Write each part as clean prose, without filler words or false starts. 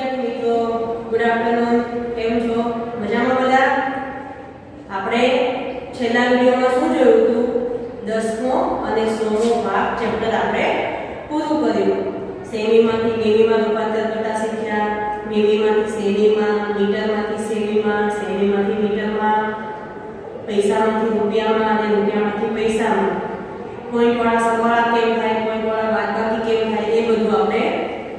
વિદ્યાર્થી મિત્રો, good afternoon. કેમ છો? મજામાં બધા? આપણે છેલ્લા વિડિયોમાં શું જોયું હતું? 10મો અને 16મો ભાગ ચેપ્ટર આપણે પૂરું કર્યું. સેમીમાંથી મિલીમાં રૂપાંતર કરતા શીખ્યા, મિલીમાંથી સેમીમાં, મીટરમાંથી સેમીમાં, સેમીમાંથી મીટરમાં, પૈસામાંથી રૂપિયામાં અને રૂપિયામાંથી પૈસામાં. પોઈન્ટ વાળા સરવાળા કેમ થાય, પોઈન્ટ વાળા બાદબાકી કેમ થાય, એ બધું આપણે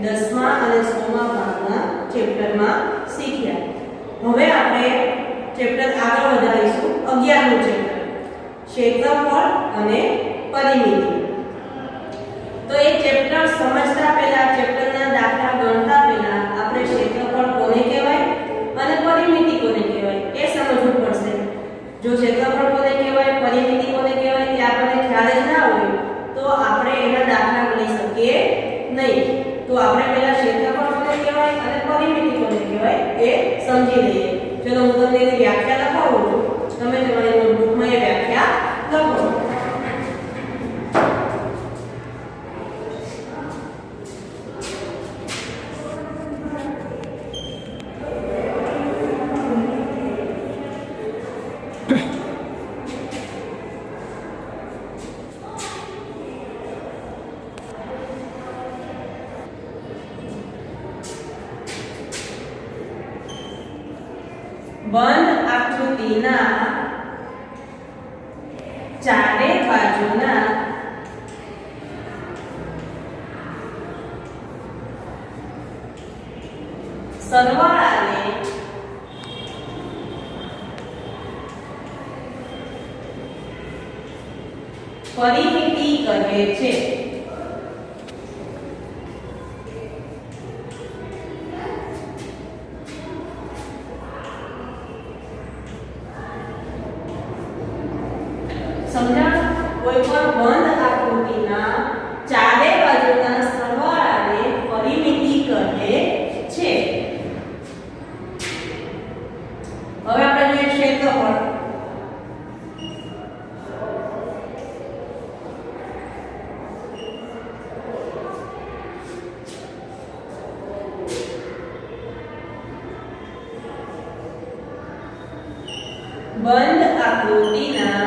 10મા અને 16મા ભાગના ચેપ્ટરમાં શીખ્યા. હવે આપણે ચેપ્ટર આગળ વધારીશું. 11મું ચેપ્ટર, ક્ષેત્રફળ અને પરિમિતિ. તો એ ચેપ્ટર સમજતા પહેલા, ચેપ્ટરના દાખલા ગણતા પહેલા આપણે ક્ષેત્રફળ કોને કહેવાય અને પરિમિતિ કોને કહેવાય એ સમજવું પડશે. જો ક્ષેત્રફળ કોને કહેવાય, પરિમિતિ કોને કહેવાય તે આપણને ખ્યાલ જ ના હોય તો આપણે એના દાખલા ગણી શકીએ નહીં. તો આપણે પહેલા ક્ષેત્રફળ કોને કહેવાય અને પરિમિતિ કોને કહેવાય એ સમજી લઈએ. ચલો હું તમને એની વ્યાખ્યા લખાવું છું. તમે તમારી નોટબુકમાં એ વ્યાખ્યા લખો. બંધ આકૃતિના ચારે બાજુના સરવાળાને પરિમિતિ કહે છે. કોઈ પણ બંધ આકૃતિના ચારે બાજુના સરવાળાને પરિમિતિ કહે છે. હવે આપણે જોઈએ ક્ષેત્રફળ. બંધ આકૃતિના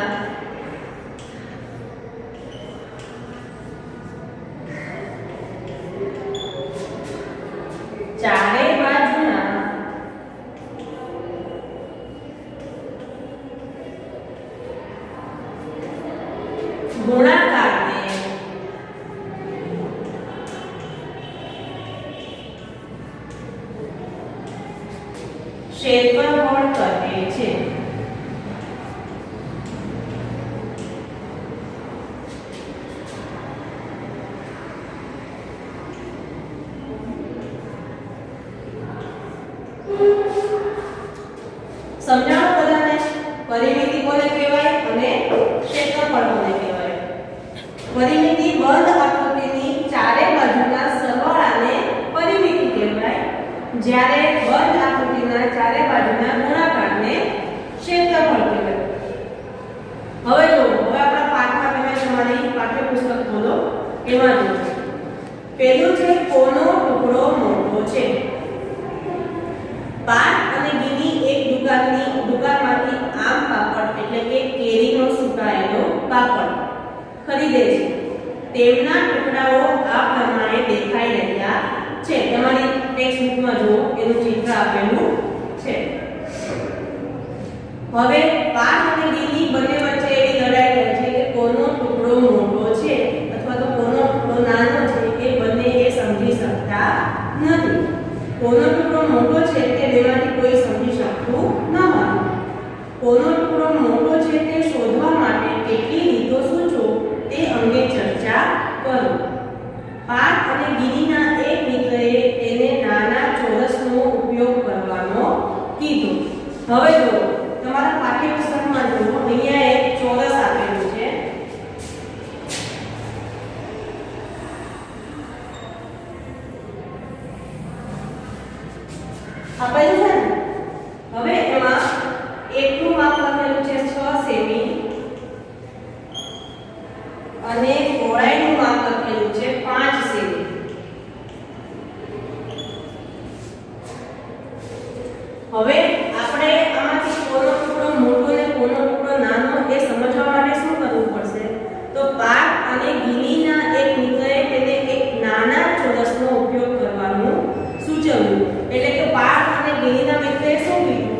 ચારે બાજુના ગુણાકારને ક્ષેત્રફળ કહે છે. સમજાણો બધાને? પરિમિતિ કોને કહેવાય અને ક્ષેત્રફળ કોને કહેવાય? પરિમિતિ બંધ આકૃતિની ચારે બાજુના સરવાળાને પરિમિતિ કહેવાય, જ્યારે બંધ આકૃતિના ચારે બાજુના ગુણાકારને ક્ષેત્રફળ કહેવાય. હવે જો આપણા પાઠમાં તમે તમારી પાઠ્યપુસ્તક ખોલો, એમાં જો પહેલું છે કોનો ટુકડો મોટો છે. પાન અને ઘીની એક દુકાનમાંથી આમ પાપડ એટલે કે કેરીનો સુકાયેલો પાપડ ખરીદે છે. તેમના ટુકડાઓ આ પ્રમાણે દેખાઈ રહ્યા છે. તમારી ટેક્સ્ટ બુકમાં જો એનું ચિત્ર આપેલું છે. હવે પાન અને ઘીની બંને વચ્ચે એવી લડાઈ થઈ છે કે કોનો ટુકડો મોટો છે અથવા તો કોનો ટુકડો નાનો છે એ બંને એ સમજી શકતા નથી. કોનો ટુકડો મોટો છે તે બેમાંથી કોઈ સમજી શકતું ન હોય. કોનો ટુકડો મોટો છે તે શોધવા માટે કેટલી રીતો સૂચવો તે અંગે ચર્ચા કરો. પાન અને ગીરીના એક મિત્રએ તેને નાના ચોરસનો ઉપયોગ કરવાનો કીધો. હવે જો તમારા પાઠ્યપુસ્તકમાં જો અહીંયા એક ચોરસ આપેલું છે. આપેલું છે ને? હવે એમાં એકનું માપ લખેલું છે 6 સેમી અને પહોળાઈનું માપ લખેલું છે 5 સેમી. હવે આપણે આમાંથી કોનો ટુકડો મોટો અને કોનો ટુકડો નાનો એ સમજવા માટે શું કરવું પડશે? તો પાક અને ગિનીના એક મિત્રએ તેને એક નાના ચોરસનો ઉપયોગ કરવાનું સૂચવ્યું. એટલે કે પાક અને ગિનીના મિત્રએ શું કીધું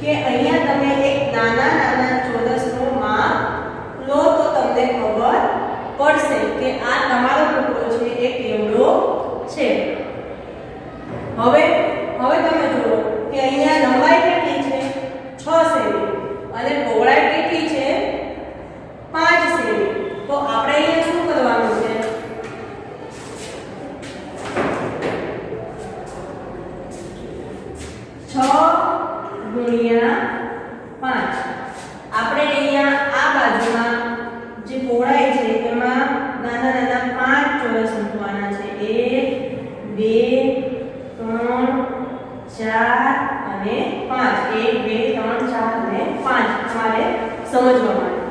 કે અહીંયા તમે એક નાના ચોરસનો માપ લો તો તમને ખબર પડશે કે આ તમારો ટુકડો છે એ કેવડો છે. હવે તમે જુઓ કે અહીંયા લંબાઈ કેટલી છે? 6 સેમી અને પહોળાઈ કેટલી છે? 5 સેમી. તો આપણે અહીંયા શું કરવાનું છે? છ ગુણ્યા 5. આપણે અહીંયા આ બાજુમાં જે પહોળાઈ છે એમાં નાના 5 ચોરસ મૂકવાના છે. 1 2 3 4 અને 5. 1 2 3 4 અને 5 તમારે સમજવા માટે.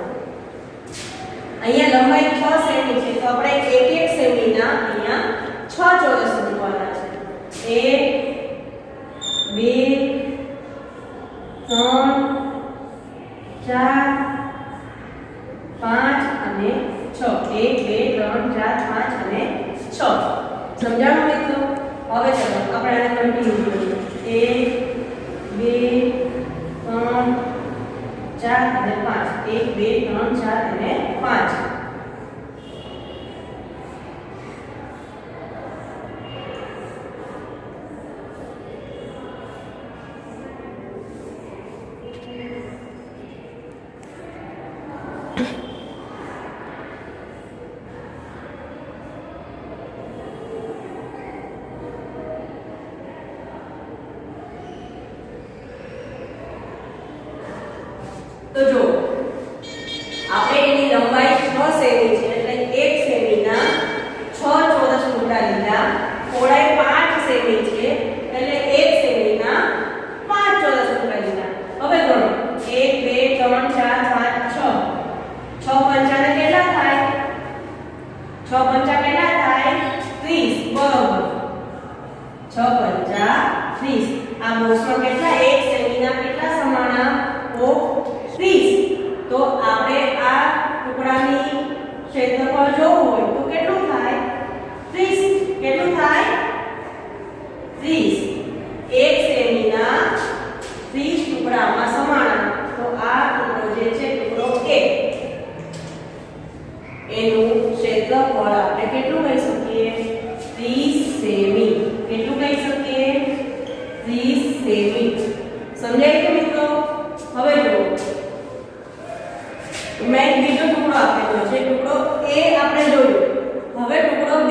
અહીંયા લંબાઈ 6 સેમી છે તો આપણે 1 સેમીના અહીંયા 6 ચોરસ મૂકવાના છે. 1 2 3 4 5 અને 6. 1 2 3 4 5 અને 6. સમજાણું મિત્રો? હવે ચલો આપણે આને કન્ટિન્યુ કરીએ. 1 2 3 4 અને 5. 1 2 3 4 અને 5. તો જો આપણે એની લંબાઈ 6 સેમી છે એટલે 1 સેમીના 6 ચોરસ ટુકડા લીધા. પહોળાઈ 5 સેમી છે એટલે 1 સેમીના 5 ચોરસ ટુકડા લીધા. હવે ગણો 1 2 3 4 5 6. 6 પંચાને કેટલા થાય? 6 પંચા કેટલા થાય? 30. બરોબર. 6 પંચા 30. આ બોક્સમાં કેટલા? 1 સેમીના કેટલા સમાણા? 30. તો આપણે આ ટુકડાની ક્ષેત્રફળ જોવું હોય તો કેટલું થાય? 30. કેટલું થાય? 30. 1 સેમીના 30 ટુકડામાં સમાણા. તો આ ટુકડો જે છે ટુકડો 1 એનું ક્ષેત્રફળ આપણે કેટલું કહી શકીએ? 30 સેમી. કેટલું કહી શકીએ? 30 સેમી. સમજાય કે મિત્રો? હવે જુઓ મેં બીજો ટુકડો આપેલો છે. ટુકડો A આપણે જોયું. હવે ટુકડો B.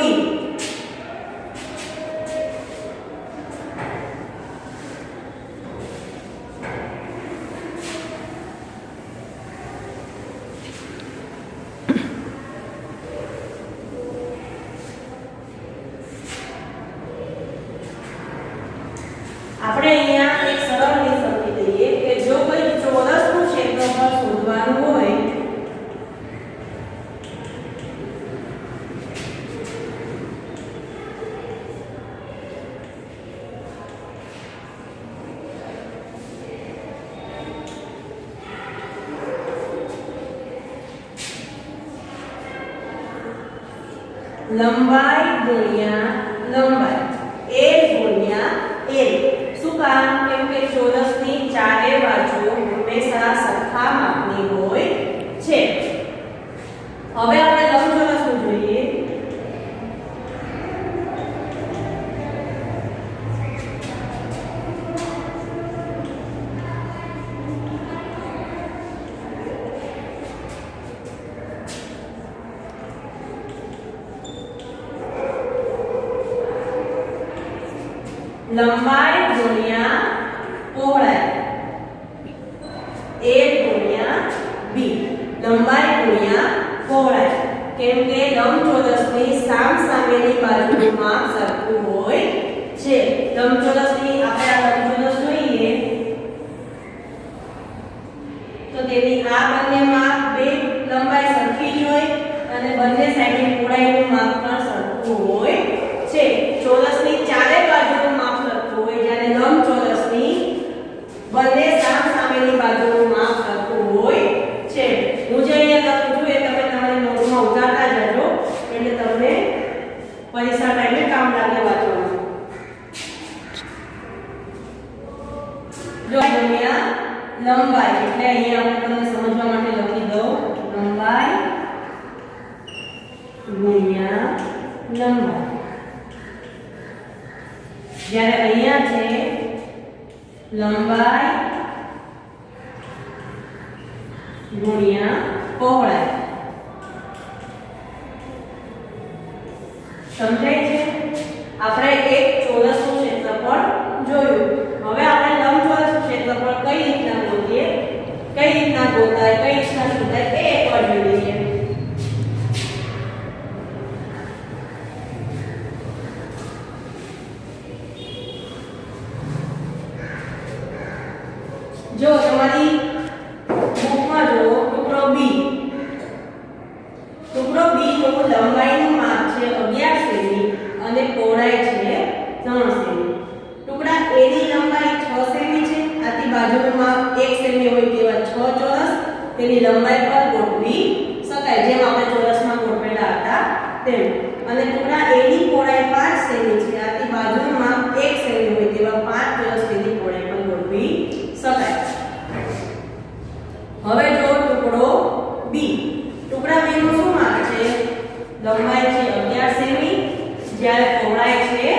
આપણે અહીંયા એક સરળ રીત સમજી દઈએ કે જો કોઈ ચોરસનું ક્ષેત્રફળ શોધવાનું હોય લંબાઈ ગુણ્યા લંબાઈ L ગુણ્યા L. શું કામ? કેમ કે ચોરસની ચારે બાજુઓ હંમેશા સરખા માપની હોય છે. હવે આપણે લંબચોરસનું જોઈએ. લંબાઈ ગુણ્યા પહોળાઈ A ગુણ્યા B. લંબાઈ ગુણ્યા પહોળાઈ. કેમ કે લંબચોરસની સામેની બાજુનું માપ સરખું હોય છે. લંબચોરસની આપણે આ લંબચોરસ જોઈએ તો તેની આ બંને માપ બે લંબાઈ સરખી જ હોય અને બંને સાઈડની પહોળાઈનું માપ પણ સરખું હોય છે. ચોરસની ચારે બાજુનું માપ સરખું હોય જ્યારે લંબચોરસની જો ગુણ્યા લંબાઈ એટલે અહીંયા આપણે તમને સમજવા માટે લખી દઉં લંબાઈ ગુણ્યા લંબાઈ જ્યારે અહીંયા છે લંબાઈ ગુણ્યા પહોળાઈ સમજાય છે આપણે એક ચોરસનું ક્ષેત્રફળ જોયું હવે આપણે લંબચોરસનું ક્ષેત્રફળ કઈ રીતના ગોતીએ કઈ રીતના ગોતાય કઈ રીતના શોધાય એ એકવાર જોઈ લઈએ જો તમારી બુકમાં જો ટુકડો બી નું લંબાઈનું માપ છે 11 સેમી અને પહોળાઈ છે 3 સેમી ટુકડા A ની લંબાઈ 6 સેમી છે આથી બાજુનું માપ 1 સેમી હોય તેવા 6 ચોરસ તેની લંબાઈ પર ગોઠવી શકાય જેમ આપણે ચોરસમાં ગોઠવેલા હતા તેમ અને ટુકડા A ની પહોળાઈ 5 સેમી છે આથી બાજુનું માપ 1 સેમી હોય તેવા 5 ચોરસ તેની પહોળાઈ પર ગોઠવી શકાય હવે જો ટુકડો B ટુકડા B નું શું માપ છે લંબાઈ છે 11 સેમી જ્યારે પહોળાઈ છે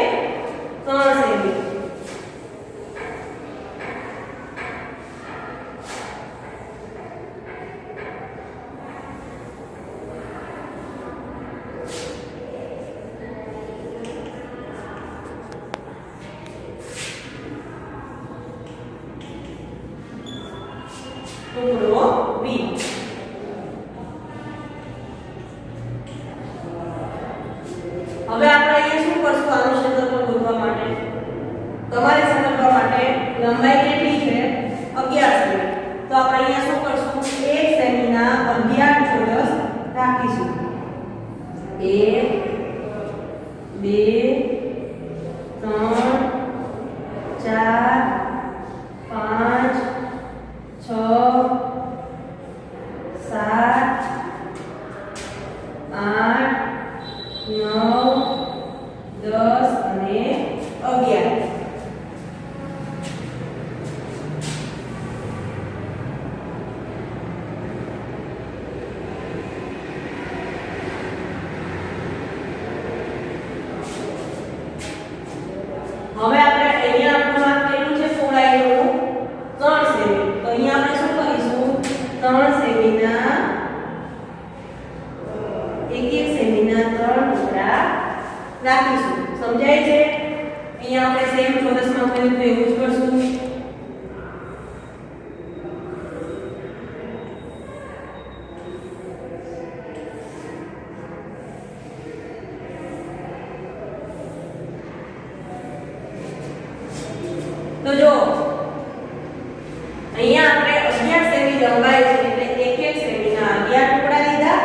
3 સેમી ટુકડો B હવે આપણે અહીંયા શું કરશું આનું ક્ષેત્રફળ શોધવા માટે તમારે સમજવા માટે લંબાઈ કેટલી છે 11 સેમી તો આપણે અહીંયા શું કરશું 1 સેમીના 11 ચોરસ રાખીશું 1 2 3 4 5 6 7 8 9 10 અને 11 હવે આપણે અહીંયા આપણું માપ કેટલું છે પહોળાઈનું 3 સેમી તો અહીંયા આપણે શું કરીશું 3 સેમીના 1 સેમીના 3 ટુકડા રાખીશું સમજાય છે અહીંયા આપણે સેમ ચોરસમાં કર્યું તો એવું જ કરશું તો જો અહીંયા આપણે 11 સેમી લંબાઈ છે એટલે 1 સેમીના 11 ટુકડા લીધા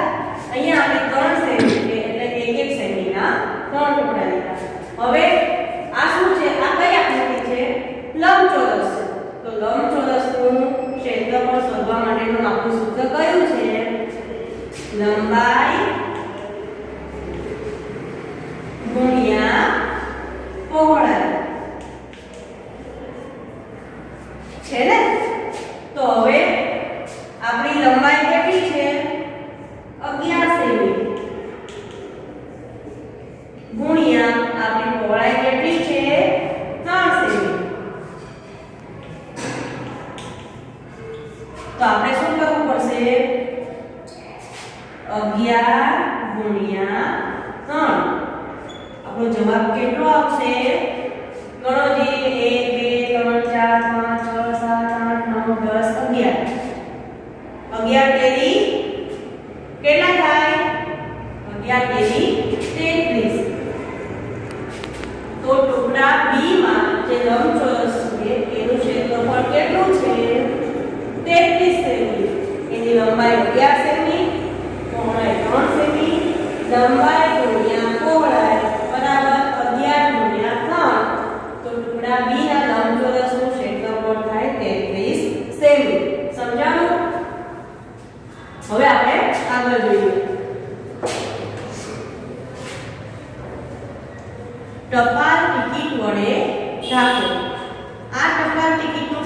અહીંયા આપણે 3 સેમી છે એટલે 1 સેમીના 3 ટુકડા લીધા હવે આ શું છે આ કઈ આકૃતિ છે લંબચોરસ છે તો લંબચોરસનું ક્ષેત્રફળ શોધવા માટેનું આપણું સૂત્ર કયું છે લંબાઈ ગુણ્યા પહોળાઈ છે ને તો હવે આપણી લંબાઈ કેટલી છે 11 સેમી ગુણ્યા આપણી પહોળાઈ કેટલી છે 3 સેમી તો આપણે શું કરવું પડશે 11 ગુણ્યા 3 આપણો જવાબ કેટલો આવશે ગણો જે 1 2 3 4 5 6 7 8 9 10 11 તેરી કેટલા થાય 11 તેરી 33 તો ટુકડા B માં જે લંબચોરસ છે એનું ક્ષેત્રફળ કેટલું છે 33 સેમી એની લંબાઈ 11 સેમી પહોળાઈ 3 સેમી લંબાઈ ગુણ્યા પહોળાઈ બરાબર 11 ગુણ્યા 3 તો ટુકડા B ના લંબચોરસનું ક્ષેત્રફળ થાય 33 સેમી સમજાયું હવે આપણે આગળ જોઈએ ટપાલ ટિકિટ વડે ઢાંકો આ ટપાલ ટિકિટનું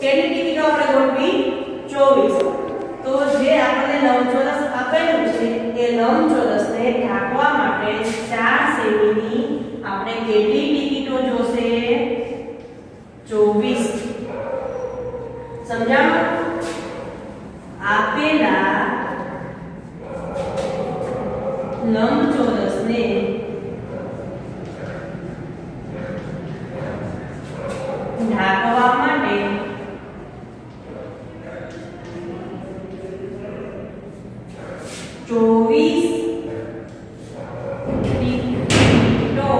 કેટલી ટિકિટો આપણે ગોઠવી 24. તો જે આપણને લંબચોરસ આપેલું છે એ લંબચોરસને ઢાંકવા માટે 4 સેમીની આપણે કેટલી ટિકિટો જોશે? 24. સમજાણું? આપેલા લંબચોરસને ઢાંકવા માટે 24 ટિકિટો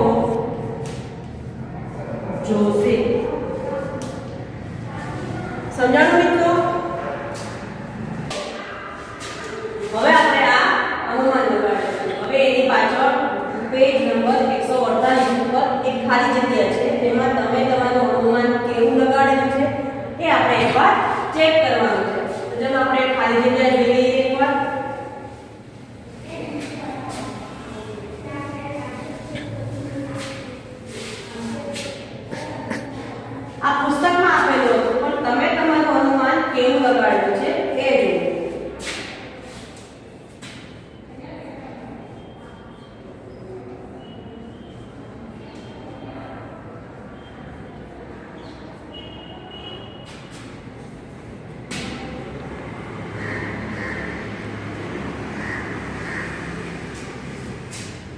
જોશે. સમજાણું મિત્રો? હવે આપણે આ અનુમાન લગાડીશું. હવે એની પાછળ પેજ નંબર 148 ઉપર એક ખાલી જગ્યા છે, તેમાં તમે તમારું અનુમાન કેવું લગાડેલું છે એ આપણે એકવાર ચેક કરવાનું છે. તો જેમ આપણે ખાલી જગ્યા જોઈ લઈએ એકવાર. આ પુસ્તકમાં આપેલું હતું, પણ તમે તમારું અનુમાન કેવું લગાડેલું છે એ જુઓ.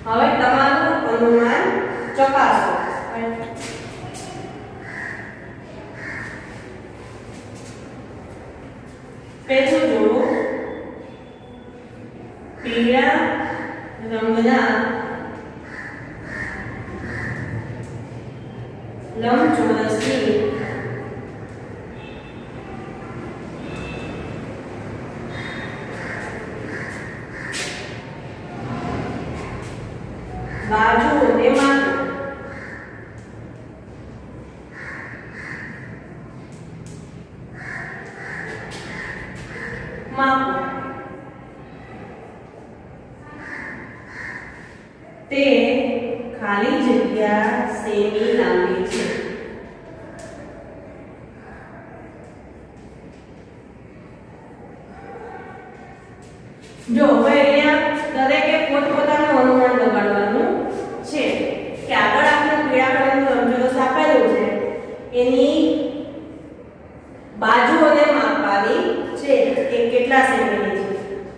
હવે તમારું અનુમાન ચકાસો. પેલું જોડો, પીળા રંગના લંબચોરસની બાજુઓને માપો. તે ખાલી જગ્યા સેમી લાંબી છે. જો હવે અહીંયા દરેકે પોતપોતાનું અનુમાન લગાડવાનું છે કે આગળ આપણે પીળા કલરનું લંબચોરસ આપેલું છે એની બાજુઓને માપવાની છે કે કેટલા સેમીની છે.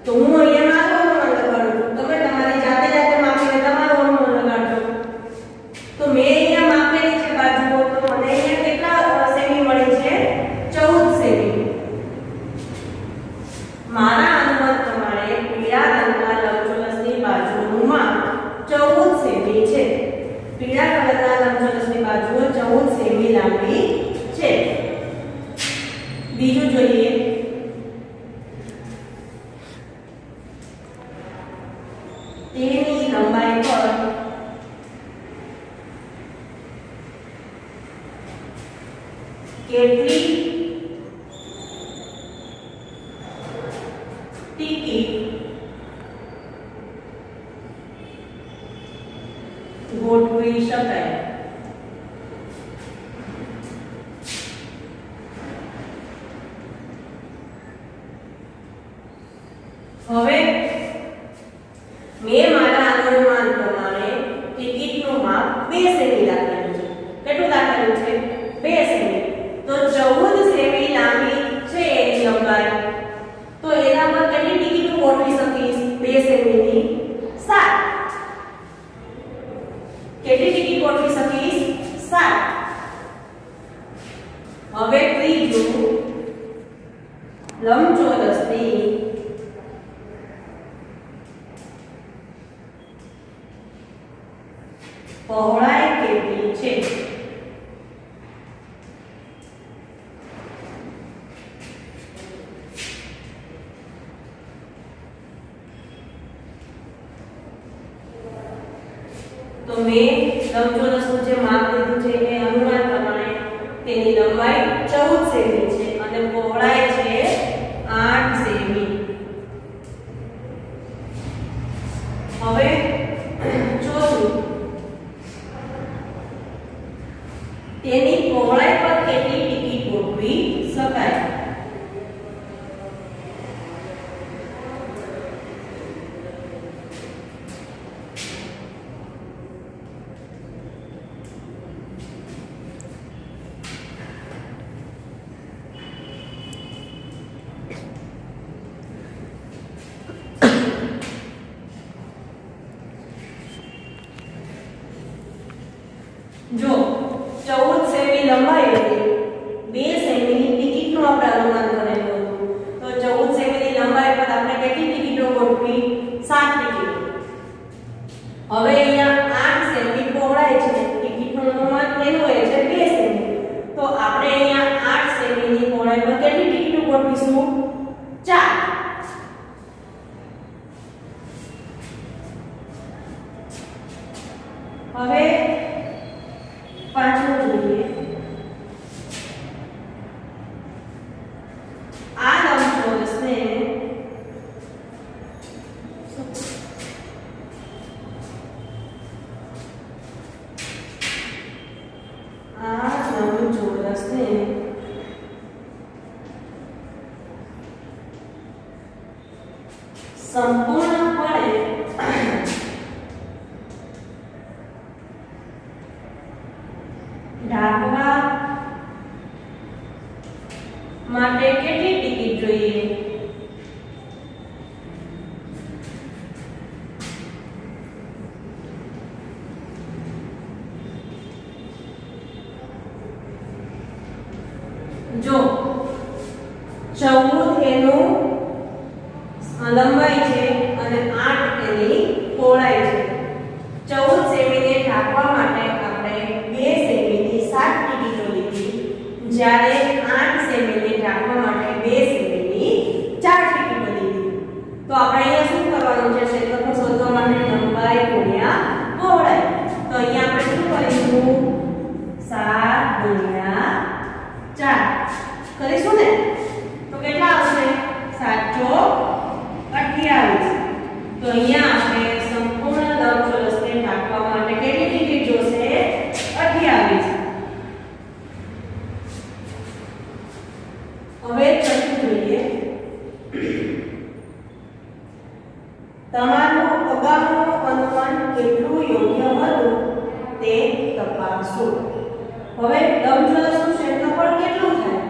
તો હું અહીંયા મારું અનુમાન લગાડું છું, તમે તમારી જાતે જાતે માપીને તમારું અનુમાન લગાડજો. તો મેં અહીંયા માપેલી છે બાજુઓ, તો મને અહીંયા કેટલા સેમી મળી છે? 14 સેમી. મારા અનુમાન પ્રમાણે પીળા રંગના લંબચોરસની બાજુનું માપ 14 સેમી છે. પીળા કલરના લંબચોરસની બાજુઓ 14 સેમી લાંબી છે. બીજું જોઈએ, તેની લંબાઈ પર કેટલી ટિકિટ ગોઠવી શકાય. હવે મેં મારા અનુમાન પ્રમાણે ટિકિટનું માપ 2 સેમી રાખેલું છે. કેટલું રાખેલું છે? 2 સેમી. તો 14 સેમી લાંબી છે એની લંબાઈ. તો એના પર કેટલી ટિકિટો ગોઠવી શકીશ? 2 સેમીની 7. કેટલી ટિકિટ ગોઠવી શકીશ? 7. હવે ત્રીજું, લંબચોરસની પહોળાઈ કેટલી છે? તો મેં લંબચોરસનું જે માપ લીધું છે એ અનુમાન પ્રમાણે તેની લંબાઈ 14 સેમી છે અને પહોળાઈ છે 8 સેમી. હવે ચોથું, તેની પહોળાઈ પર કેટલી ટિકિટ ગોઠવી શકાય? જો 14 સેમી લંબાઈ હતી, 2 સેમીની ટિકિટનું આપણે અનુમાન કરેલું હતું. તો 14 સેમીની લંબાઈ પર આપણે કેટલી ટિકિટો ગોઠવી? 7 ટિકિટો. હવે અહીંયા 8 સેમી પહોળાઈ છે, ટિકિટનું અનુમાન કેટલું હોય છે? 2 હવે પાંચમું જોઈએ. આ લંબચોરસને સંપૂર્ણપણે ઢાંકવા માટે કેટલી ટિકિટ જોઈએ? જો 14 એનું લંબાઈ છે અને 8 એની પહોળાઈ છે. 14 સેમીને ઢાંકવા માટે આપણે 2 સેમીની 7 ટિકિટો લીધી, જ્યારે 8 સેમીને ઢાંકવા માટે 2 સેમીની 4 ટિકિટો લીધી. તો આપણે અહીંયા શું કરવાનું છે? ક્ષેત્રફળ શોધવા માટે લંબાઈ ગુણ્યા પહોળાઈ. તો અહીંયા આપણે શું કરીશું? 7 ગુણ્યા 4 કરીશું ને? તો કેટલા આવશે? 7 ચોક 28. તો અહીંયા આપણે સંપૂર્ણ લંબચોરસને ઢાંકવા માટે કેટલી ટિકિટ જોશે? 28. હવે છઠ્ઠું જોઈએ. તમારું અગાઉનું અનુમાન કેટલું યોગ્ય હતું તે તપાસો. હવે લંબચોરસનું ક્ષેત્રફળ કેટલું થાય?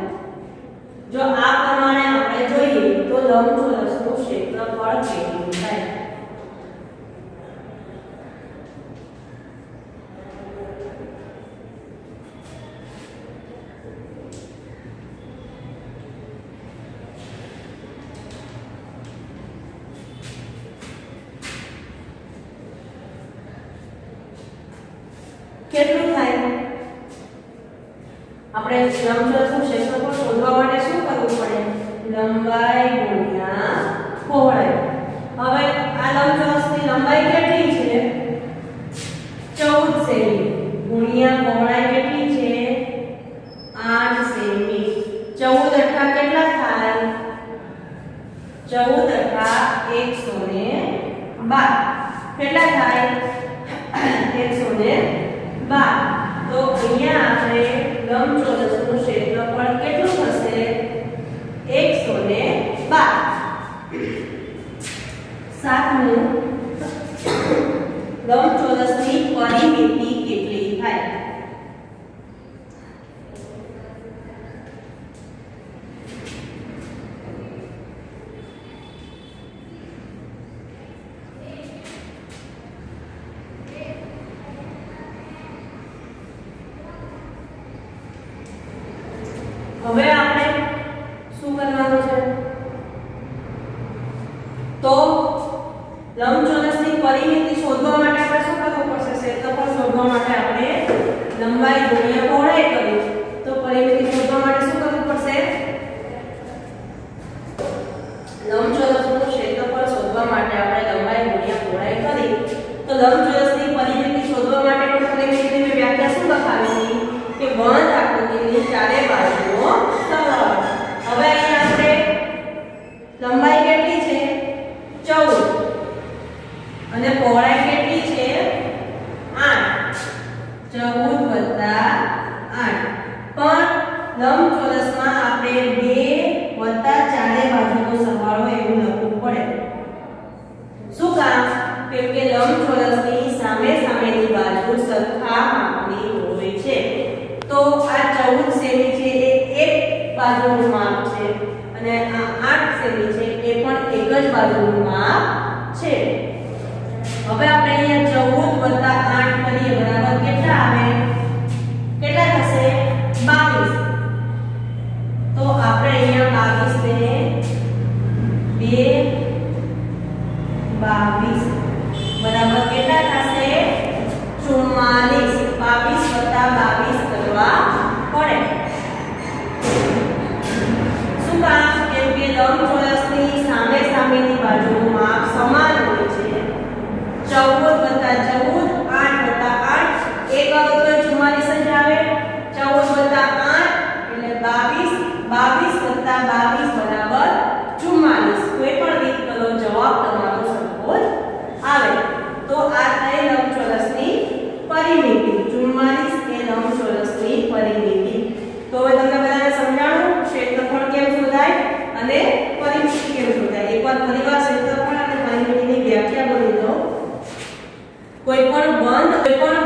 જો આ પ્રમાણે આપણે જોઈએ તો લંબચોરસનું ક્ષેત્રફળ કેટલું થાય? કેટલું થાય? આપણે લંબચોરસનું ક્ષેત્રફળ શોધવા માટે શું કરવું પડે? લંબાઈ ગુણ્યા પહોળાઈ. હવે આ લંબચોરસની લંબાઈ કેટલી છે? 14 સેમી ગુણ્યા પહોળાઈ કેટલી છે? 8 સેમી. 14 અઠા કેટલા થાય? 14 અઠા 112. કેટલા થાય? 112. તો અહીંયા આપણે લંબચોરસનું ક્ષેત્રફળ કેટલું થશે? 112. સાતમું, લંબચોરસની પરિમિતિ કેટલી થાય? હવે આપણે શું કરવાનું છે? તો લંબચોરસની પરિમિતિ શોધવા માટે આપણે શું કરવું પડશે? ક્ષેત્રફળ શોધવા માટે આપણે લંબાઈ ગુણ્યા પહોળાઈ કરીએ. તો પરિમિતિ શોધવા માટે શું કરવું પડશે? લંબચોરસનું ક્ષેત્રફળ શોધવા માટે આપણે લંબાઈ ગુણ્યા પહોળાઈ કરી. તો લંબચોરસની પરિમિતિ શોધવા માટે પણ પરિમિતિની વ્યાખ્યા શું લખાવી? કે બંધ આકૃતિની ચારે બાજુઓ સરળ. હવે અહીં આપણે લંબાઈ કેટલી છે? 14 અને પહોળાઈ કેટલી છે? 8. 14 + 8. પણ લંબચોરસમાં આપણે 2 + ચારે બાજુનો સરવાળો એવું લખવું પડે. શું કામ? કેમ કે લંબચોરસની સામે સામેની બાજુ સરખા માપની હોય છે. તો આ 14 સેમી છે એ એક બાજુનું માપ છે અને આ 8 સેમી છે એ પણ એક જ બાજુનું માપ છે. હવે આપણે અહીંયા 14 + 8 કરીએ બરાબર કેટલા આવે? કેટલા થશે? 22. તો આપણે અહીંયા 22 ને 2 22 બરાબર કેટલા થશે? 44. 22 + 22 કરવા પડે. શું કામ? કેમ કે લંબચોરસની સામે સામેની બાજુનું માપ સમાન હોય છે. 14 + કોઈ પણ